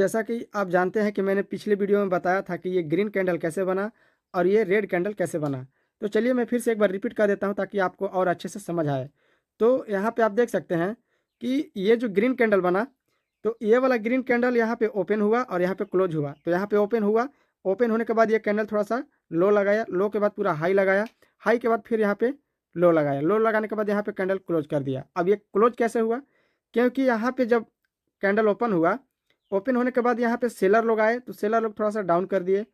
जैसा कि आप जानते हैं कि मैंने पिछले वीडियो में बताया था कि ये ग्रीन कैंडल कैसे बना और ये रेड कैंडल कैसे बना। तो चलिए मैं फिर से एक बार रिपीट कर देता हूँ ताकि आपको और अच्छे से समझ आए। तो यहाँ पे आप देख सकते हैं कि ये जो ग्रीन कैंडल बना, तो ये वाला ग्रीन कैंडल यहाँ पे ओपन हुआ और यहाँ पे क्लोज हुआ। तो यहाँ पे ओपन हुआ, ओपन होने के बाद ये कैंडल थोड़ा सा लो लगाया, लो के बाद पूरा हाई लगाया, हाई के बाद फिर यहाँ पे लो लगाया, लो लगाने के बाद यहाँ पे कैंडल क्लोज कर दिया। अब ये क्लोज कैसे हुआ? क्योंकि यहाँ पे जब कैंडल ओपन हुआ, ओपन होने के बाद यहाँ पे सेलर लोग आए तो सेलर लोग थोड़ा सा डाउन कर दिए।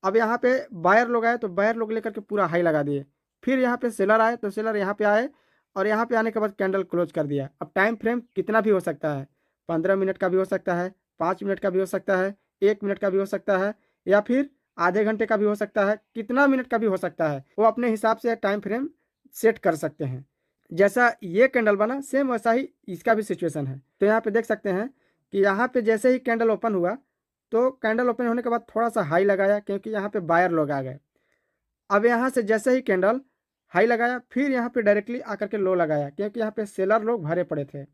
अब यहाँ पे बायर लोग आए तो बायर लोग लेकर के पूरा हाई लगा दिए। फिर यहाँ पे सेलर आए तो सेलर यहाँ पे आए और यहाँ पे आने के बाद कैंडल क्लोज कर दिया। अब टाइम फ्रेम कितना भी हो सकता है, 15 मिनट का भी हो सकता है, 5 मिनट का भी हो सकता है, 1 मिनट का भी हो सकता है, या फिर आधे घंटे का भी हो सकता है, कितना मिनट का भी हो सकता है। वो अपने हिसाब से टाइम फ्रेम सेट कर सकते हैं। जैसा ये कैंडल बना सेम वैसा ही इसका भी सिचुएशन है। तो यहाँ पे देख सकते हैं कि यहाँ पे जैसे ही कैंडल ओपन हुआ, तो कैंडल ओपन होने के बाद थोड़ा सा हाई लगाया क्योंकि यहाँ पे बायर लोग आ गए। अब यहाँ से जैसे ही कैंडल हाई लगाया, फिर यहाँ पे डायरेक्टली आकर के लो लगाया क्योंकि यहाँ पे सेलर लोग भरे पड़े थे।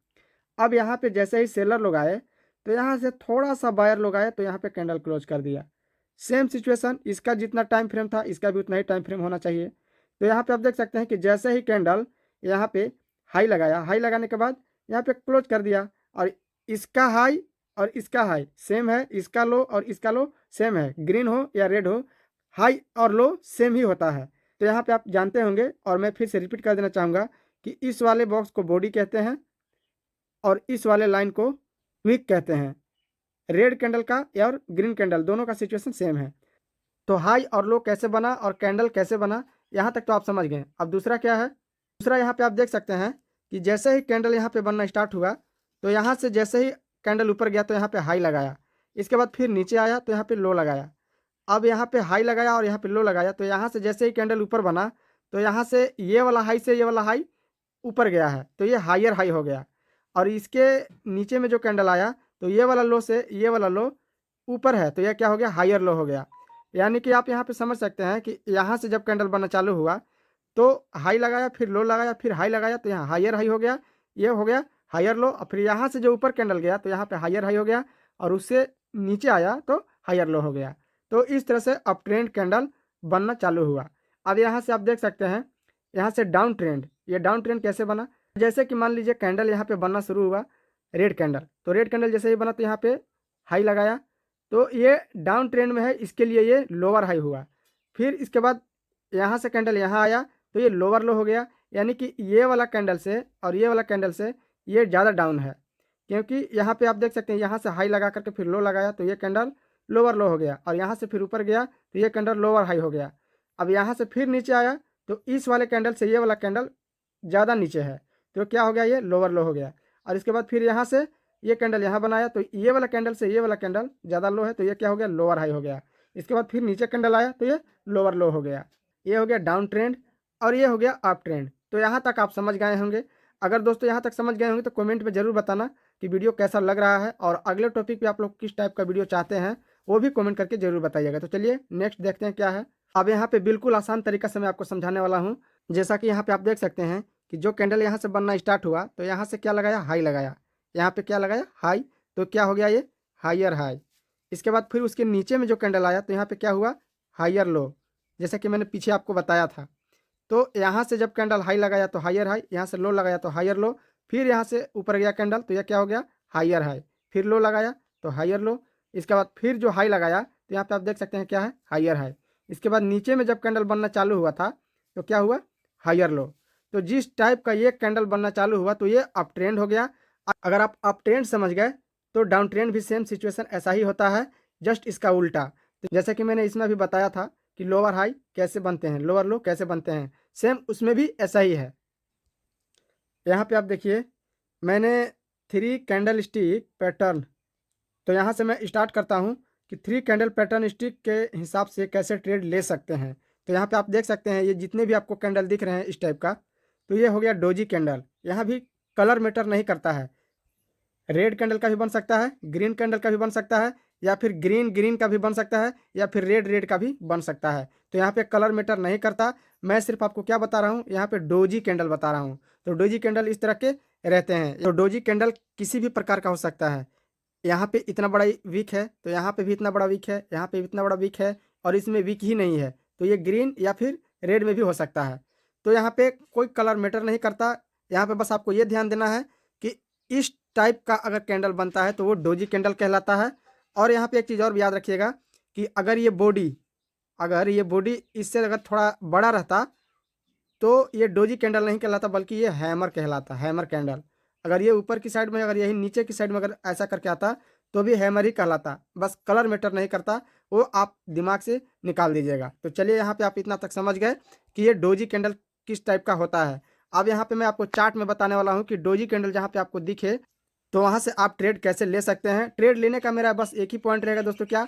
अब यहाँ पे जैसे ही सेलर लोग आए तो यहाँ से थोड़ा सा बायर लोग आए तो यहाँ पे कैंडल क्लोज कर दिया। सेम सिचुएशन, इसका जितना टाइम फ्रेम था इसका भी उतना ही टाइम फ्रेम होना चाहिए। तो यहाँ पे आप देख सकते हैं कि जैसे ही कैंडल यहाँ पे हाई लगाया, हाई लगाने के बाद यहाँ पे क्लोज कर दिया और इसका हाई और इसका हाई सेम है, इसका लो और इसका लो सेम है। ग्रीन हो या रेड हो, हाई और लो सेम ही होता है। तो यहाँ पे आप जानते होंगे और मैं फिर से रिपीट कर देना चाहूँगा कि इस वाले बॉक्स को बॉडी कहते हैं और इस वाले लाइन को विक कहते हैं। रेड कैंडल का और ग्रीन कैंडल दोनों का सिचुएशन सेम है। तो हाई और लो कैसे बना और कैंडल कैसे बना, यहाँ तक तो आप समझ गए। अब दूसरा क्या है? दूसरा यहाँ पे आप देख सकते हैं कि जैसे ही कैंडल यहाँ पे बनना स्टार्ट हुआ, तो यहाँ से जैसे ही कैंडल ऊपर गया तो यहाँ पे हाई लगाया, इसके बाद फिर नीचे आया तो यहाँ पे लो लगाया। अब यहाँ पे हाई लगाया और यहाँ पे लो लगाया, तो यहाँ से जैसे ही कैंडल ऊपर बना तो यहाँ से ये वाला हाई से ये वाला हाई ऊपर गया है तो ये हायर हाई हो गया। और इसके नीचे में जो कैंडल आया तो ये वाला लो से ये वाला लो ऊपर है तो यह क्या हो गया? हायर लो हो गया। यानी कि आप यहाँ पे समझ सकते हैं कि यहाँ से जब कैंडल बनना चालू हुआ तो हाई लगाया, फिर लो लगाया, फिर हाई लगाया तो यहाँ हायर हाई हो गया, ये हो गया हायर लो। और फिर यहाँ से जो ऊपर कैंडल गया तो यहाँ पे हायर हाई हो गया और उससे नीचे आया तो हायर लो हो गया। तो इस तरह से अप ट्रेंड कैंडल बनना चालू हुआ। अब यहाँ से आप देख सकते हैं यहाँ से डाउन ट्रेंड, ये डाउन ट्रेंड कैसे बना? जैसे कि मान लीजिए कैंडल यहाँ पे बनना शुरू हुआ रेड कैंडल, तो रेड कैंडल जैसे ही बना तो यहाँ पे हाई लगाया, तो ये डाउन ट्रेंड में है, इसके लिए ये लोअर हाई हुआ। फिर इसके बाद यहाँ से कैंडल यहाँ आया तो ये लोअर लो हो गया। यानी कि ये वाला कैंडल से और ये वाला कैंडल से ये ज़्यादा डाउन है, क्योंकि यहाँ पे आप देख सकते हैं यहाँ से हाई लगा करके फिर लो लगाया तो ये कैंडल लोअर लो हो गया, और यहाँ से फिर ऊपर गया तो ये कैंडल लोअर हाई हो गया। अब यहाँ से फिर नीचे आया तो इस वाले कैंडल से ये वाला कैंडल ज़्यादा नीचे है तो क्या हो गया? ये लोअर लो हो गया। और इसके बाद फिर यहाँ से ये कैंडल यहाँ बनाया तो ये वाला कैंडल से ये वाला कैंडल ज़्यादा लो है तो ये क्या हो गया? लोअर हाई हो गया। इसके बाद फिर नीचे कैंडल आया तो ये लोअर लो हो गया। ये हो गया डाउन ट्रेंड और ये हो गया अप ट्रेंड। तो यहाँ तक आप समझ गए होंगे। अगर दोस्तों यहाँ तक समझ गए होंगे तो कमेंट में ज़रूर बताना कि वीडियो कैसा लग रहा है, और अगले टॉपिक पे आप लोग किस टाइप का वीडियो चाहते हैं वो भी कमेंट करके ज़रूर बताइएगा। तो चलिए नेक्स्ट देखते हैं क्या है। अब यहाँ पे बिल्कुल आसान तरीका से मैं आपको समझाने वाला हूँ। जैसा कि यहाँ पे आप देख सकते हैं कि जो कैंडल यहाँ से बनना स्टार्ट हुआ तो यहाँ से क्या लगाया? हाई लगाया। यहाँ पे क्या लगाया? हाई। तो क्या हो गया? ये हायर हाई। इसके बाद फिर उसके नीचे में जो कैंडल आया तो यहाँ पे क्या हुआ? हायर लो, जैसा कि मैंने पीछे आपको बताया था। तो यहाँ से जब कैंडल हाई लगाया तो हायर हाई, यहाँ से लो लगाया तो हायर लो, फिर यहाँ से ऊपर गया कैंडल तो यह क्या हो गया? Higher high. फिर लो लगाया तो हायर लो। इसके बाद फिर जो हाई लगाया तो यहाँ पे आप देख सकते हैं क्या है? Higher high. इसके बाद नीचे में जब कैंडल बनना चालू हुआ था तो क्या हुआ? Higher low. तो जिस टाइप का ये कैंडल बनना चालू हुआ तो ये अप ट्रेंड हो गया। अगर आप अप ट्रेंड समझ गए तो डाउन ट्रेंड भी सेम सिचुएशन ऐसा ही होता है, जस्ट इसका उल्टा। तो जैसे कि मैंने इसमें भी बताया था कि लोअर हाई कैसे बनते हैं, लोअर लो कैसे बनते हैं, सेम उसमें भी ऐसा ही है। यहाँ पे आप देखिए मैंने 3 कैंडल स्टिक पैटर्न, तो यहाँ से मैं स्टार्ट करता हूँ कि 3 कैंडल पैटर्न स्टिक के हिसाब से कैसे ट्रेड ले सकते हैं। तो यहाँ पे आप देख सकते हैं ये जितने भी आपको कैंडल दिख रहे हैं इस टाइप का, तो ये हो गया डोजी कैंडल। यहाँ भी कलर मैटर नहीं करता है, रेड कैंडल का भी बन सकता है, ग्रीन कैंडल का भी बन सकता है, या फिर ग्रीन ग्रीन का भी बन सकता है, या फिर रेड रेड का भी बन सकता है। तो यहाँ पे कलर मैटर नहीं करता। मैं सिर्फ आपको क्या बता रहा हूँ, यहाँ पे डोजी कैंडल बता रहा हूँ। तो डोजी कैंडल इस तरह के रहते हैं। तो डोजी कैंडल किसी भी प्रकार का हो सकता है, यहाँ पे इतना बड़ा वीक है, तो यहाँ पे भी इतना बड़ा वीक है, यहाँ पे भी इतना बड़ा वीक है, और इसमें वीक ही नहीं है, तो ये ग्रीन या फिर रेड में भी हो सकता है। तो यहाँ पे कोई कलर मैटर नहीं करता। यहाँ पे बस आपको ये ध्यान देना है कि इस टाइप का अगर कैंडल बनता है तो वो डोजी कैंडल कहलाता है। और यहाँ पे एक चीज़ और भी याद रखिएगा कि अगर ये बॉडी इससे अगर थोड़ा बड़ा रहता तो ये डोजी कैंडल नहीं कहलाता, बल्कि ये हैमर कहलाता, हैमर कैंडल। अगर ये ऊपर की साइड में, अगर यही नीचे की साइड में अगर ऐसा करके आता तो भी हैमर ही कहलाता। बस कलर मैटर नहीं करता, वो आप दिमाग से निकाल दीजिएगा। तो चलिए यहाँ पे आप इतना तक समझ गए कि ये डोजी कैंडल किस टाइप का होता है। अब यहाँ पे मैं आपको चार्ट में बताने वाला हूँ कि डोजी कैंडल जहाँ पे आपको दिखे तो वहाँ से आप ट्रेड कैसे ले सकते हैं। ट्रेड लेने का मेरा बस एक ही पॉइंट रहेगा दोस्तों, क्या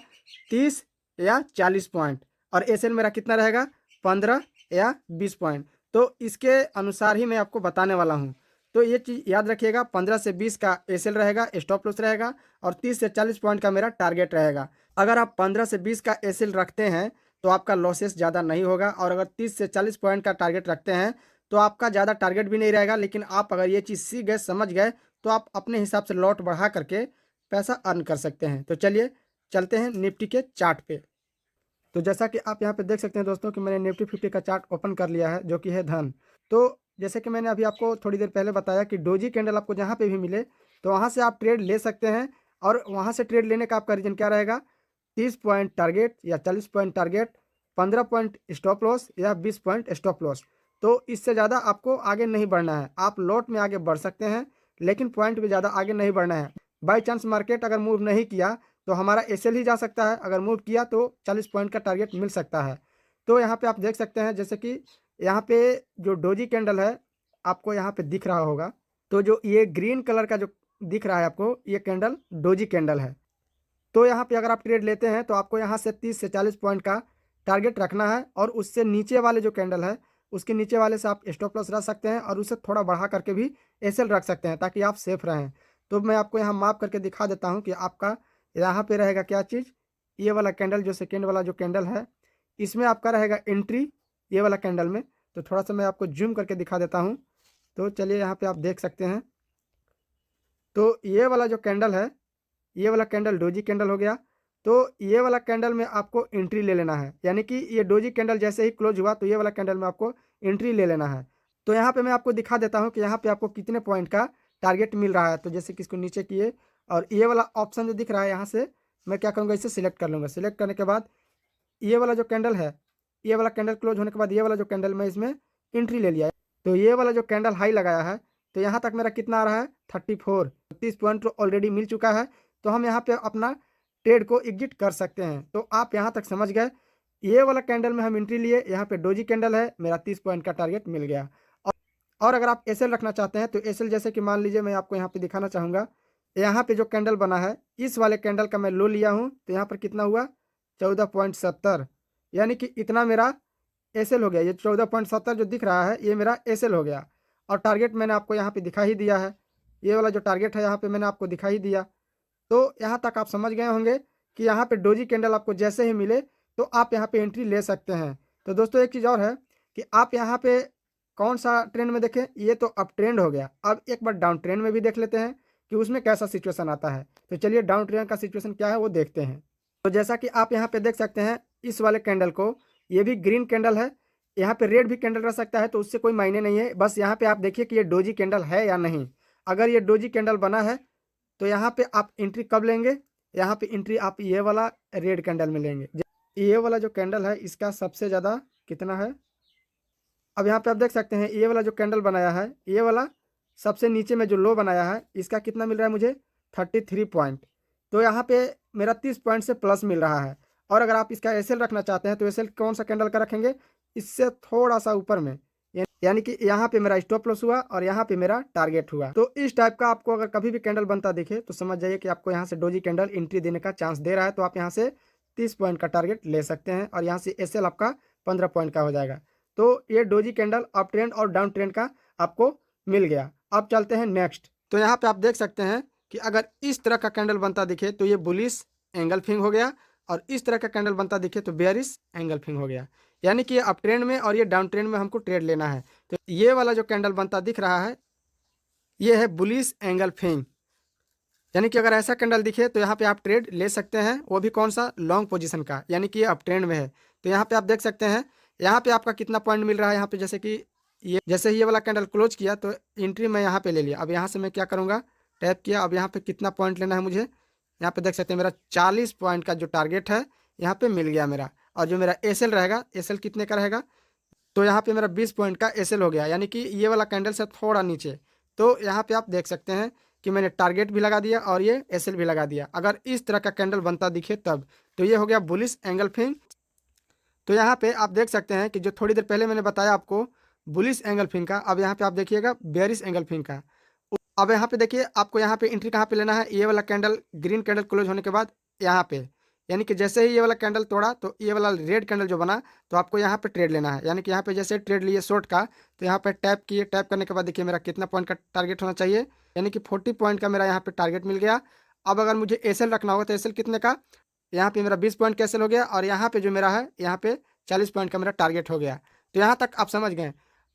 30 या 40 पॉइंट, और एसएल मेरा कितना रहेगा 15 या 20 पॉइंट। तो इसके अनुसार ही मैं आपको बताने वाला हूँ। तो ये चीज़ याद रखिएगा, 15 से 20 का एसएल रहेगा, स्टॉप लॉस रहेगा, और 30 से 40 पॉइंट का मेरा टारगेट रहेगा। अगर आप 15 से 20 का एसएल रखते हैं तो आपका लॉसेस ज़्यादा नहीं होगा, और अगर 30 से 40 पॉइंट का टारगेट रखते हैं तो आपका ज़्यादा टारगेट भी नहीं रहेगा। लेकिन आप अगर ये चीज़ सीख गए, समझ गए, तो आप अपने हिसाब से लॉट बढ़ा करके पैसा अर्न कर सकते हैं। तो चलिए चलते हैं निफ्टी के चार्ट पे। तो जैसा कि आप यहाँ पे देख सकते हैं दोस्तों कि मैंने निफ्टी 50 का चार्ट ओपन कर लिया है, जो कि है धन। तो जैसे कि मैंने अभी आपको थोड़ी देर पहले बताया कि डोजी कैंडल आपको जहाँ पे भी मिले तो वहाँ से आप ट्रेड ले सकते हैं। और वहाँ से ट्रेड लेने का आपका रीजन क्या रहेगा, 30 पॉइंट टारगेट या 40 point target, 15 point stop loss या 20 पॉइंट स्टॉप लॉस। तो इससे ज़्यादा आपको आगे नहीं बढ़ना है। आप लॉट में आगे बढ़ सकते हैं, लेकिन पॉइंट में ज़्यादा आगे नहीं बढ़ना है। बाई चांस मार्केट अगर मूव नहीं किया तो हमारा एसएल ही जा सकता है, अगर मूव किया तो 40 पॉइंट का टारगेट मिल सकता है। तो यहाँ पे आप देख सकते हैं, जैसे कि यहाँ पे जो डोजी कैंडल है आपको यहाँ पे दिख रहा होगा, तो जो ये ग्रीन कलर का जो दिख रहा है आपको, ये कैंडल डोजी कैंडल है। तो यहाँ पे अगर आप ट्रेड लेते हैं तो आपको यहाँ से 30 से 40 पॉइंट का टारगेट रखना है, और उससे नीचे वाले जो कैंडल है उसके नीचे वाले से आप स्टॉप लॉस रख सकते हैं, और उसे थोड़ा बढ़ा करके भी एसएल रख सकते हैं, ताकि आप सेफ रहें। तो मैं आपको यहाँ माप करके दिखा देता हूँ कि आपका यहाँ पे रहेगा क्या चीज़, ये वाला कैंडल जो सेकेंड वाला जो कैंडल है, इसमें आपका रहेगा एंट्री, ये वाला कैंडल में। तो थोड़ा सा मैं आपको जूम करके दिखा देता हूँ। तो चलिए यहाँ पे आप देख सकते हैं, तो ये वाला जो कैंडल है, ये वाला कैंडल डोजी कैंडल हो गया। तो ये वाला कैंडल में आपको एंट्री ले लेना है, यानी कि ये डोजी कैंडल जैसे ही क्लोज हुआ तो ये वाला कैंडल में आपको एंट्री ले लेना है। तो यहाँ पे मैं आपको दिखा देता हूँ कि यहाँ पे आपको कितने पॉइंट का टारगेट मिल रहा है। तो जैसे कि इसको नीचे किए, और ये वाला ऑप्शन जो दिख रहा है यहाँ से मैं क्या करूँगा, इसे सिलेक्ट कर लूँगा। सिलेक्ट करने के बाद ये वाला जो कैंडल है, ये वाला कैंडल क्लोज होने के बाद ये वाला जो कैंडल मैं इसमें एंट्री ले लिया। तो ये वाला जो कैंडल हाई लगाया है, तो यहाँ तक मेरा कितना आ रहा है 34, 30 पॉइंट तो ऑलरेडी मिल चुका है। तो हम यहाँ पे अपना ट्रेड को एग्जिट कर सकते हैं। तो आप यहाँ तक समझ गए, ये वाला कैंडल में हम एंट्री लिए, यहाँ पे डोजी कैंडल है, मेरा 30 पॉइंट का टारगेट मिल गया। और अगर आप एसएल रखना चाहते हैं तो एसएल जैसे कि मान लीजिए मैं आपको यहाँ पे दिखाना चाहूँगा, यहाँ पे जो कैंडल बना है इस वाले कैंडल का मैं लो लिया हूँ, तो यहाँ पर कितना हुआ 14.70, यानी कि इतना मेरा एसएल हो गया। ये 14.70 जो दिख रहा है ये मेरा एसएल हो गया। और टारगेट मैंने आपको यहाँ पे दिखा ही दिया है, ये वाला जो टारगेट है यहाँ पे मैंने आपको दिखा ही दिया। तो यहाँ तक आप समझ गए होंगे कि यहाँ पे डोजी कैंडल आपको जैसे ही मिले तो आप यहाँ पे एंट्री ले सकते हैं। तो दोस्तों एक चीज़ और है कि आप यहाँ पे कौन सा ट्रेंड में देखें, ये तो अप ट्रेंड हो गया। अब एक बार डाउन ट्रेंड में भी देख लेते हैं कि उसमें कैसा सिचुएशन आता है। तो चलिए डाउन ट्रेंड का सिचुएशन क्या है वो देखते हैं। तो जैसा कि आप यहाँ पे देख सकते हैं इस वाले कैंडल को, ये भी ग्रीन कैंडल है, यहाँ पे रेड भी कैंडल रह सकता है, तो उससे कोई मायने नहीं है। बस यहाँ पे आप देखिए कि ये डोजी कैंडल है या नहीं। अगर ये डोजी कैंडल बना है तो यहाँ पे आप एंट्री कब लेंगे, यहाँ पे एंट्री आप ये वाला रेड कैंडल में लेंगे। ये वाला जो कैंडल है इसका सबसे ज़्यादा कितना है, अब यहाँ पे आप देख सकते हैं ये वाला जो कैंडल बनाया है, ये वाला सबसे नीचे में जो लो बनाया है इसका कितना मिल रहा है मुझे 33 पॉइंट। तो यहाँ पे मेरा 30 पॉइंट से प्लस मिल रहा है। और अगर आप इसका एसएल रखना चाहते हैं तो एसएल कौन सा कैंडल का रखेंगे, इससे थोड़ा सा ऊपर में, यानी कि यहाँ पे मेरा स्टॉप लॉस हुआ और यहाँ पे मेरा टारगेट हुआ। तो इस टाइप का आपको अगर कभी भी कैंडल बनता दिखे तो समझ जाइए कि आपको यहाँ से डोजी कैंडल एंट्री देने का चांस दे रहा है। तो आप यहाँ से 30 पॉइंट का टारगेट ले सकते हैं, और यहाँ से एसएल आपका 15 पॉइंट का हो जाएगा। तो ये डोजी कैंडल अप ट्रेंड और डाउन ट्रेंड का आपको मिल गया। अब चलते हैं नेक्स्ट। तो यहाँ पे आप देख सकते हैं कि अगर इस तरह का कैंडल बनता दिखे तो ये बुलिश एंगल्फिंग हो गया, और इस तरह का कैंडल बनता दिखे तो बेयरिश एंगल्फिंग हो गया। यानी कि ये अप ट्रेंड में और ये डाउन ट्रेंड में हमको ट्रेड लेना है। तो ये वाला जो कैंडल बनता दिख रहा है ये है बुलिश एंगल्फिंग, यानी कि अगर ऐसा कैंडल दिखे तो यहाँ पे आप ट्रेड ले सकते हैं, वो भी कौन सा, लॉन्ग पोजीशन का, यानी कि अप ट्रेंड में है। तो यहाँ पे आप देख सकते हैं यहाँ पे आपका कितना पॉइंट मिल रहा है। यहाँ पे जैसे कि जैसे ही ये वाला कैंडल क्लोज किया तो एंट्री मैं यहाँ पे ले लिया। अब यहाँ से मैं क्या करूँगा, टैप किया। अब यहाँ पे कितना पॉइंट लेना है मुझे, यहाँ पे देख सकते हैं मेरा 40 पॉइंट का जो टारगेट है यहाँ पे मिल गया मेरा। और जो मेरा एसएल रहेगा, एसएल कितने का रहेगा, तो यहाँ पे मेरा 20 पॉइंट का एसएल हो गया, यानी कि ये वाला कैंडल से थोड़ा नीचे। तो यहाँ पे आप देख सकते हैं कि मैंने टारगेट भी लगा दिया और ये एसएल भी लगा दिया। अगर इस तरह का कैंडल बनता दिखे तब, तो ये हो गया बुलिश एंगल्फिंग। तो यहाँ पे आप देख सकते हैं कि जो थोड़ी देर पहले मैंने बताया आपको बुलिश एंगल्फिंग का, अब यहाँ पे आप देखिएगा बेरिश एंगल्फिंग का। अब यहाँ पे देखिए आपको यहाँ पे एंट्री कहाँ पे लेना है, ये वाला कैंडल ग्रीन कैंडल क्लोज होने के बाद यहाँ पे, यानी कि जैसे ही ये वाला कैंडल तोड़ा तो ये वाला रेड कैंडल जो बना तो आपको यहाँ पे ट्रेड लेना है। यानी कि यहाँ पे जैसे ट्रेड लिए शॉर्ट का, तो यहाँ पे टैप किए, टैप करने के बाद देखिए मेरा कितना पॉइंट का टारगेट होना चाहिए, यानी कि 40 पॉइंट का मेरा यहाँ पे टारगेट मिल गया। अब अगर मुझे एसएल रखना होगा तो एसएल कितने का, यहाँ पे मेरा 20 पॉइंट का एसएल हो गया और यहाँ पे जो मेरा है यहाँ पे 40 पॉइंट का मेरा टारगेट हो गया। तो यहाँ तक आप समझ गए।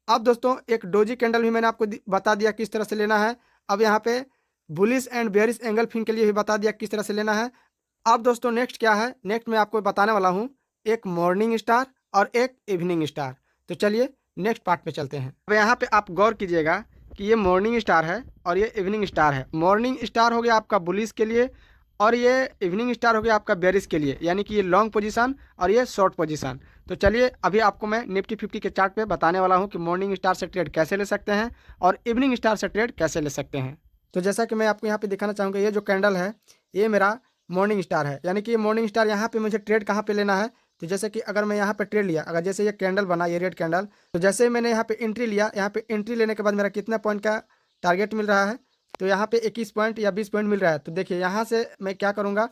अब दोस्तों एक डोजी कैंडल भी मैंने आपको बता दिया किस तरह से लेना है। अब यहाँ पे बुलिश एंड बेयरिश एंगल्फिंग के लिए भी बता दिया किस तरह से लेना है। अब दोस्तों नेक्स्ट क्या है, नेक्स्ट मैं आपको बताने वाला हूँ एक मॉर्निंग स्टार और एक इवनिंग स्टार। तो चलिए नेक्स्ट पार्ट पे चलते हैं। अब यहाँ पे आप गौर कीजिएगा कि ये मॉर्निंग स्टार है और ये इवनिंग स्टार है। मॉर्निंग स्टार हो गया आपका बुलिश के लिए और ये इवनिंग स्टार हो गया आपका बेरिश के लिए, यानी कि ये लॉन्ग पोजीशन और ये शॉर्ट पोजीशन। तो चलिए अभी आपको मैं निफ्टी 50 के चार्ट पे बताने वाला हूँ कि मॉर्निंग स्टार से ट्रेड कैसे ले सकते हैं और इवनिंग स्टार से ट्रेड कैसे ले सकते हैं। तो जैसा कि मैं आपको यहाँ पे दिखाना चाहूँगा, ये जो कैंडल है ये मेरा मॉर्निंग स्टार है, यानी कि ये मॉर्निंग स्टार यहाँ पे मुझे ट्रेड कहाँ पे लेना है। तो जैसे कि अगर मैं यहाँ पे ट्रेड लिया, अगर जैसे ये कैंडल बना, ये रेड कैंडल, तो जैसे ही मैंने यहाँ पे एंट्री लिया, यहाँ पे एंट्री लेने के बाद मेरा कितना पॉइंट का टारगेट मिल रहा है, तो यहाँ पे 21 पॉइंट या 20 पॉइंट मिल रहा है। तो देखिए यहाँ से मैं क्या करूँगा,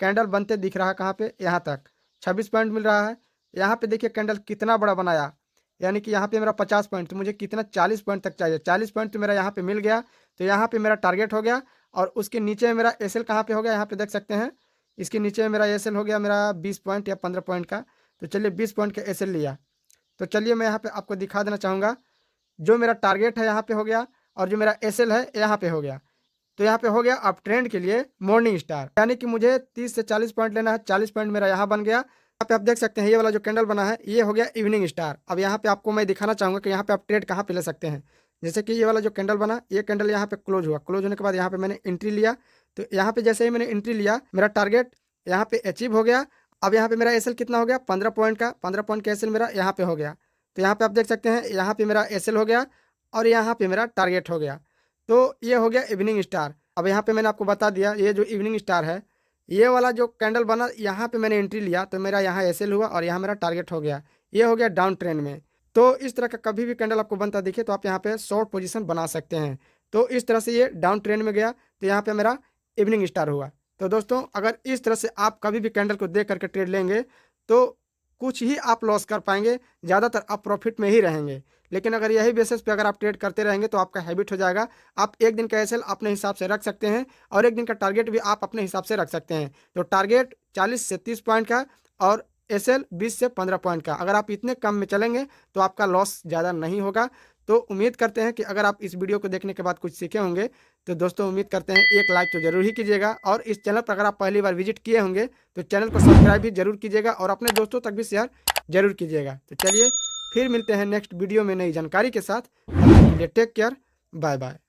कैंडल बनते दिख रहा है कहाँ पे, यहाँ तक 26 पॉइंट मिल रहा है। यहाँ पे देखिए कैंडल कितना बड़ा बनाया, यानी कि यहाँ पे मेरा 50 पॉइंट, तो मुझे कितना 40 पॉइंट तक चाहिए। 40 पॉइंट तो मेरा यहाँ पे मिल गया, तो यहाँ पे मेरा टारगेट हो गया। और उसके नीचे मेरा एसएल कहाँ पे हो गया, यहाँ पे देख सकते हैं, इसके नीचे मेरा एसएल हो गया मेरा 20 पॉइंट या 15 पॉइंट का। तो चलिए 20 पॉइंट का एसएल लिया। तो चलिए मैं यहाँ पे आपको दिखा देना चाहूँगा, जो मेरा टारगेट है यहाँ पे हो गया और जो मेरा एसएल है यहाँ पे हो गया। तो यहाँ पे हो गया अप ट्रेंड के लिए मॉर्निंग स्टार, यानी कि मुझे 30 से 40 पॉइंट लेना है। 40 पॉइंट मेरा यहाँ बन गया। यहाँ पे आप देख सकते हैं ये वाला जो कैंडल बना है ये हो गया इवनिंग स्टार। अब यहाँ पे आपको मैं दिखाना चाहूँगा कि यहाँ पे आप ट्रेड कहाँ पे ले सकते हैं। जैसे कि ये वाला जो कैंडल बना, ये कैंडल यहाँ पे क्लोज हुआ, क्लोज होने के बाद यहाँ पे मैंने एंट्री लिया। तो यहाँ पे जैसे ही मैंने एंट्री लिया, मेरा टारगेट यहाँ पे अचीव हो गया। अब यहाँ पे मेरा एसएल कितना हो गया, 15 पॉइंट का, 15 पॉइंट का एसएल मेरा यहाँ पे हो गया। तो यहाँ पे आप देख सकते हैं यहाँ पे मेरा एसएल हो गया और यहाँ पे मेरा टारगेट हो गया। तो ये हो गया इवनिंग स्टार। अब यहाँ पे मैंने आपको बता दिया, ये जो इवनिंग स्टार है, ये वाला जो कैंडल बना, यहाँ पे मैंने एंट्री लिया तो मेरा यहाँ एसएल हुआ और यहाँ मेरा टारगेट हो गया। ये हो गया डाउन ट्रेंड में। तो इस तरह का कभी भी कैंडल आपको बनता दिखे तो आप यहाँ पे शॉर्ट पोजीशन बना सकते हैं। तो इस तरह से ये डाउन ट्रेंड में गया, तो यहाँ पे मेरा इवनिंग स्टार हुआ। तो दोस्तों अगर इस तरह से आप कभी भी कैंडल को देख करके ट्रेड लेंगे तो कुछ ही आप लॉस कर पाएंगे, ज़्यादातर आप प्रॉफिट में ही रहेंगे। लेकिन अगर यही बेसिस पे अगर आप ट्रेड करते रहेंगे तो आपका हैबिट हो जाएगा। आप एक दिन का एसएल अपने हिसाब से रख सकते हैं और एक दिन का टारगेट भी आप अपने हिसाब से रख सकते हैं। तो टारगेट 40 से 30 पॉइंट का और एसएल 20 से 15 पॉइंट का। अगर आप इतने कम में चलेंगे तो आपका लॉस ज़्यादा नहीं होगा। तो उम्मीद करते हैं कि अगर आप इस वीडियो को देखने के बाद कुछ सीखे होंगे, तो दोस्तों उम्मीद करते हैं एक लाइक तो ज़रूर ही कीजिएगा। और इस चैनल पर अगर आप पहली बार विजिट किए होंगे तो चैनल को सब्सक्राइब भी जरूर कीजिएगा और अपने दोस्तों तक भी शेयर जरूर कीजिएगा। तो चलिए फिर मिलते हैं नेक्स्ट वीडियो में नई जानकारी के साथ। Take care, bye bye.